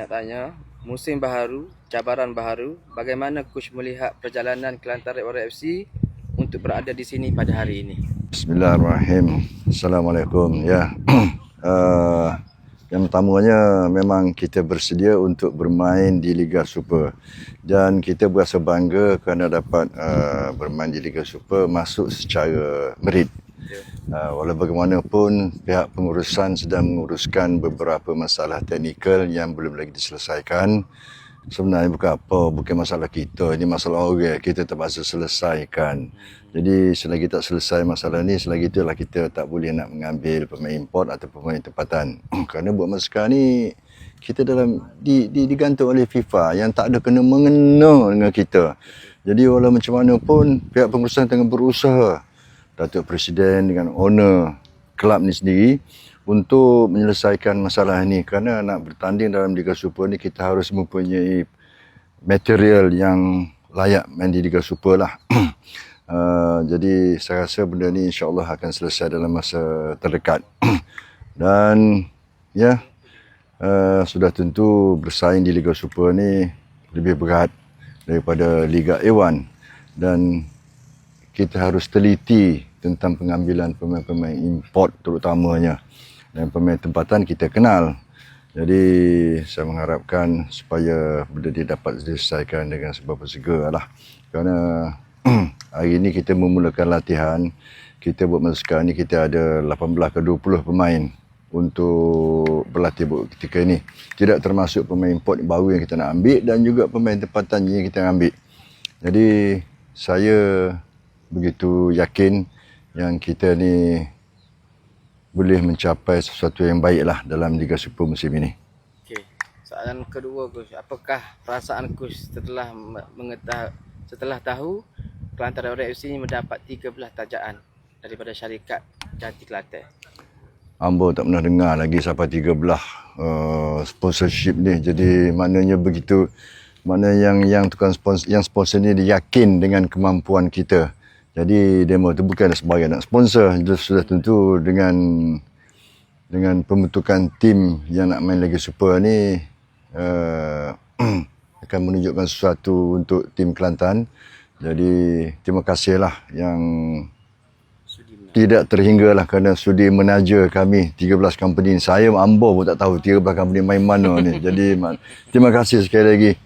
Nak tanya, musim baharu, cabaran baharu, bagaimana coach melihat perjalanan Kelantan Red Warrior FC untuk berada di sini pada hari ini? Bismillahirrahmanirrahim. Assalamualaikum. Yang pertamanya memang kita bersedia untuk bermain di Liga Super dan kita berasa bangga kerana dapat bermain di Liga Super masuk secara merit. Walau bagaimanapun pihak pengurusan sedang menguruskan beberapa masalah teknikal yang belum lagi diselesaikan. Sebenarnya bukan masalah kita, ini masalah orang, kita terpaksa selesaikan. Jadi selagi tak selesai masalah ni, selagi itulah kita tak boleh nak mengambil pemain import atau pemain tempatan. Kerana buat masa sekarang ni kita digantung oleh FIFA yang tak ada kena mengena dengan kita. Jadi walau macam mana pun pihak pengurusan tengah berusaha, Datuk Presiden dengan owner kelab ni sendiri untuk menyelesaikan masalah ini, kerana nak bertanding dalam Liga Super ni kita harus mempunyai material yang layak main di Liga Super lah. Jadi saya rasa benda ni insya-Allah akan selesai dalam masa terdekat. Dan sudah tentu bersaing di Liga Super ni lebih berat daripada Liga A1 dan kita harus teliti tentang pengambilan pemain-pemain import terutamanya. Dan pemain tempatan kita kenal. Jadi saya mengharapkan supaya benda dia dapat diselesaikan dengan sebab segera lah. Kerana hari ini kita memulakan latihan. Kita buat masa sekarang ni kita ada 18 ke 20 pemain untuk berlatih ketika ini. Tidak termasuk pemain import baru yang kita nak ambil dan juga pemain tempatan yang kita ambil. Jadi saya begitu yakin yang kita ni boleh mencapai sesuatu yang baiklah dalam Liga Super musim ini. Okey. Soalan kedua, coach, apakah perasaan coach setelah tahu Kelantan Red Warrior FC mendapat 13 tajaan daripada syarikat Janti Kelantan? Ambo tak pernah dengar lagi sampai 13 sponsorship ni. Jadi maknanya begitu, maknanya yang tukang sponsor, yang sponsor ni dia yakin dengan kemampuan kita. Jadi demo tu bukan sebagai nak sponsor, sudah tentu dengan pembentukan tim yang nak main Liga Super ni akan menunjukkan sesuatu untuk tim Kelantan. Jadi terima kasihlah yang tidak terhinggalah kerana sudi menaja kami 13 company. Saya Ambo pun tak tahu 13 company main mana ni. Jadi terima kasih sekali lagi.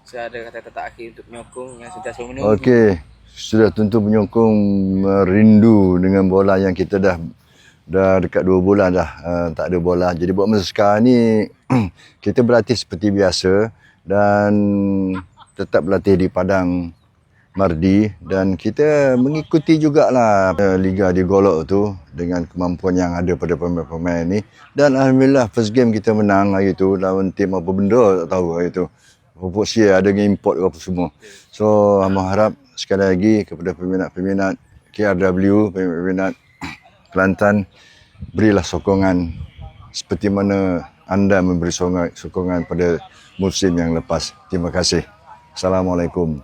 Saya ada kata-kata akhir untuk penyokong yang sentiasa menunggu. Okey. Sudah tentu penyokong rindu dengan bola yang kita dah dekat 2 bulan dah tak ada bola. Jadi buat masa sekarang ni kita berlatih seperti biasa dan tetap berlatih di Padang Mardi dan kita mengikuti jugalah Liga di Golok tu dengan kemampuan yang ada pada pemain-pemain ni. Dan alhamdulillah first game kita menang hari tu lawan tim apa benda tak tahu hari tu. Pupuk sia ada dengan import apa semua. So harap sekali lagi kepada peminat-peminat KRW, peminat Kelantan, berilah sokongan seperti mana anda memberi sokongan pada musim yang lepas. Terima kasih. Assalamualaikum.